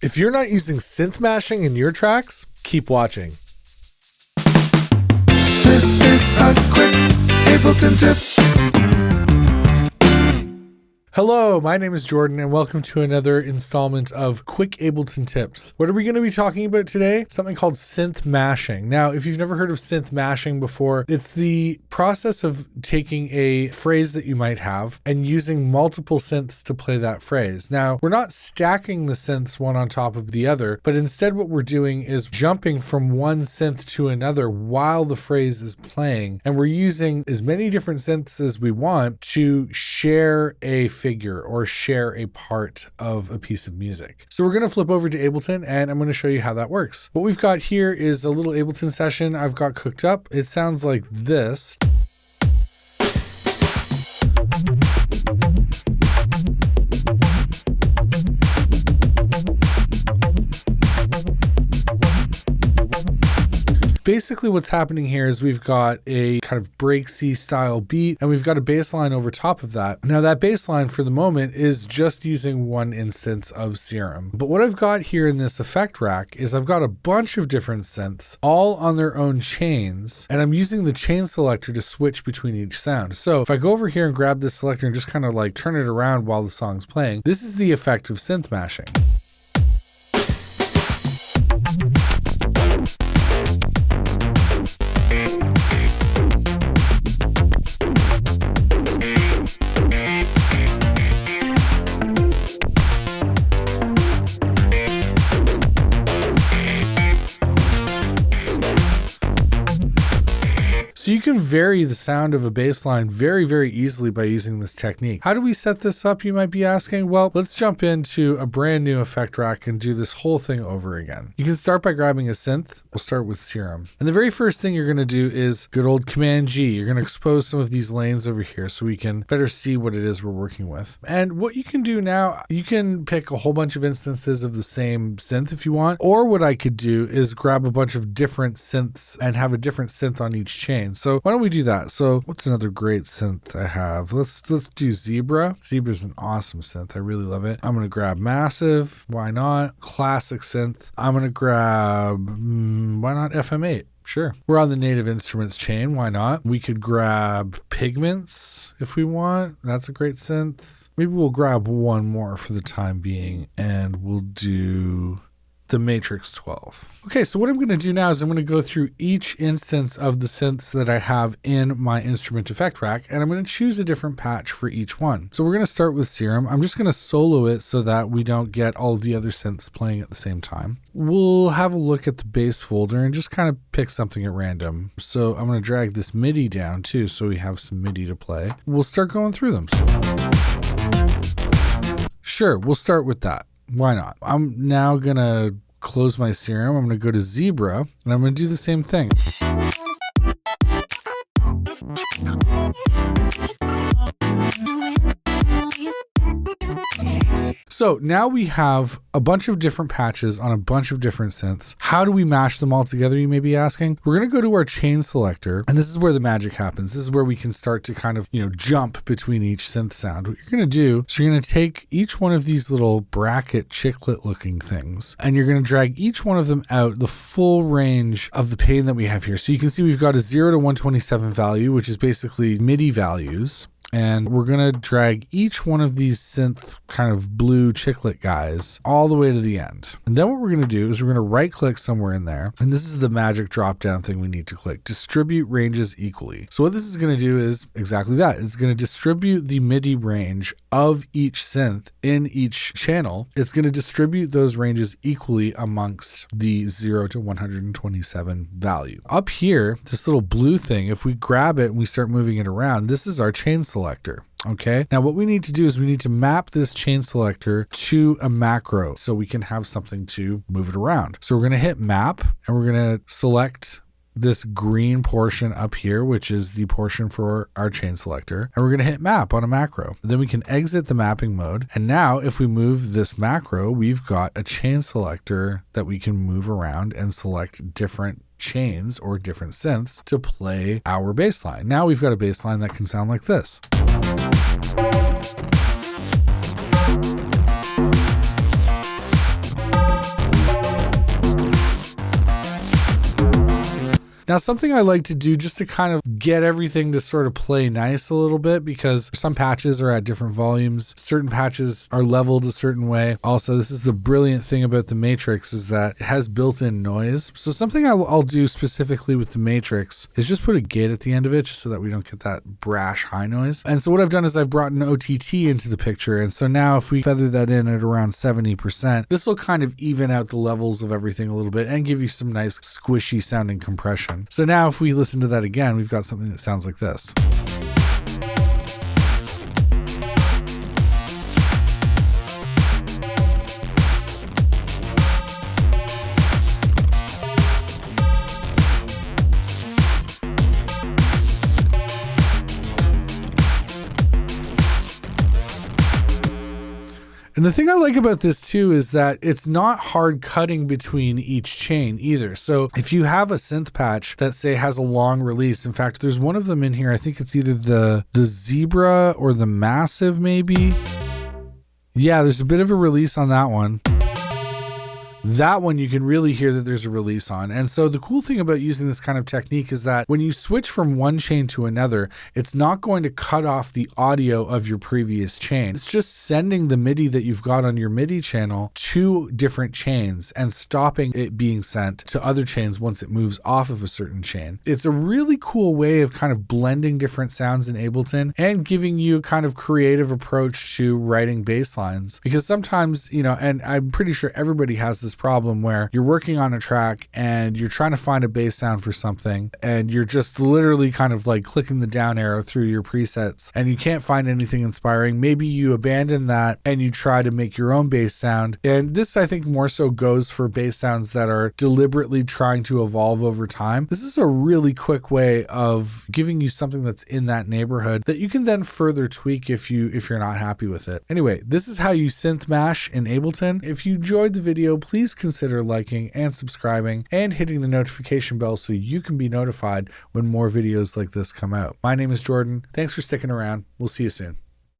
If you're not using synth mashing in your tracks, keep watching. This is a quick Ableton tip. Hello, my name is Jordan and welcome to another installment of Quick Ableton Tips. What are we going to be talking about today? Something called synth mashing. Now, if you've never heard of synth mashing before, it's the process of taking a phrase that you might have and using multiple synths to play that phrase. Now, we're not stacking the synths one on top of the other, but instead what we're doing is jumping from one synth to another while the phrase is playing. And we're using as many different synths as we want to share a figure or share a part of a piece of music. So we're going to flip over to Ableton and I'm going to show you how that works. What we've got here is a little Ableton session I've got cooked up. It sounds like this. Basically what's happening here is we've got a kind of breaksy style beat and we've got a bass line over top of that. Now that bass line for the moment is just using one instance of Serum. But what I've got here in this effect rack is I've got a bunch of different synths all on their own chains and I'm using the chain selector to switch between each sound. So if I go over here and grab this selector and just kind of like turn it around while the song's playing, this is the effect of synth mashing. So you can vary the sound of a bass line very, very easily by using this technique. How do we set this up, you might be asking? Well, let's jump into a brand new effect rack and do this whole thing over again. You can start by grabbing a synth. We'll start with Serum. And the very first thing you're going to do is good old Command G. You're going to expose some of these lanes over here so we can better see what it is we're working with. And what you can do now, you can pick a whole bunch of instances of the same synth if you want, or what I could do is grab a bunch of different synths and have a different synth on each chain. So why don't we do that? So what's another great synth I have? Let's do Zebra. Zebra's an awesome synth. I really love it. I'm going to grab Massive. Why not? Classic synth. I'm going to grab, why not FM8? Sure. We're on the Native Instruments chain. Why not? We could grab Pigments if we want. That's a great synth. Maybe we'll grab one more for the time being and we'll do the Matrix 12. Okay, so what I'm going to do now is I'm going to go through each instance of the synths that I have in my instrument effect rack, and I'm going to choose a different patch for each one. So we're going to start with Serum. I'm just going to solo it so that we don't get all the other synths playing at the same time. We'll have a look at the bass folder and just kind of pick something at random. So I'm going to drag this MIDI down too, so we have some MIDI to play. We'll start going through them. Sure, we'll start with that. Why not? I'm now going to close my Serum. I'm going to go to Zebra and I'm going to do the same thing. So now we have a bunch of different patches on a bunch of different synths. How do we mash them all together, you may be asking? We're going to go to our chain selector, and this is where the magic happens. This is where we can start to kind of, jump between each synth sound. What you're going to do is you're going to take each one of these little bracket chiclet looking things, and you're going to drag each one of them out the full range of the pane that we have here. So you can see we've got a 0 to 127 value, which is basically MIDI values. And we're going to drag each one of these synth kind of blue chiclet guys all the way to the end. And then what we're going to do is we're going to right click somewhere in there. And this is the magic drop down thing we need to click. Distribute ranges equally. So what this is going to do is exactly that. It's going to distribute the MIDI range of each synth in each channel. It's going to distribute those ranges equally amongst the 0 to 127 value. Up here, this little blue thing, if we grab it and we start moving it around, this is our chain selector. Okay. Now what we need to do is we need to map this chain selector to a macro so we can have something to move it around. So we're going to hit map and we're going to select this green portion up here, which is the portion for our chain selector. And we're going to hit map on a macro. Then we can exit the mapping mode. And now if we move this macro, we've got a chain selector that we can move around and select different chains or different synths to play our bass line. Now we've got a bass line that can sound like this. Now, something I like to do just to kind of get everything to sort of play nice a little bit, because some patches are at different volumes. Certain patches are leveled a certain way. Also, this is the brilliant thing about the Matrix, is that it has built-in noise. So something I'll do specifically with the Matrix is just put a gate at the end of it, just so that we don't get that brash high noise. And so what I've done is I've brought an OTT into the picture. And so now if we feather that in at around 70%, this will kind of even out the levels of everything a little bit and give you some nice squishy sounding compression. So now if we listen to that again, we've got something that sounds like this. And the thing I like about this too is that it's not hard cutting between each chain either. So if you have a synth patch that say has a long release, in fact, there's one of them in here. I think it's either the Zebra or the Massive maybe. Yeah, there's a bit of a release on that one. That one you can really hear that there's a release on. And so the cool thing about using this kind of technique is that when you switch from one chain to another, it's not going to cut off the audio of your previous chain. It's just sending the MIDI that you've got on your MIDI channel to different chains and stopping it being sent to other chains once it moves off of a certain chain. It's a really cool way of kind of blending different sounds in Ableton and giving you a kind of creative approach to writing bass lines. Because sometimes, you know, and I'm pretty sure everybody has this problem where you're working on a track and you're trying to find a bass sound for something and you're just literally kind of like clicking the down arrow through your presets and you can't find anything inspiring. Maybe you abandon that and you try to make your own bass sound. And this, I think, more so goes for bass sounds that are deliberately trying to evolve over time. This is a really quick way of giving you something that's in that neighborhood that you can then further tweak if you're not happy with it. Anyway, this is how you synth mash in Ableton. If you enjoyed the video, please consider liking and subscribing and hitting the notification bell so you can be notified when more videos like this come out. My name is Jordan. Thanks for sticking around. We'll see you soon.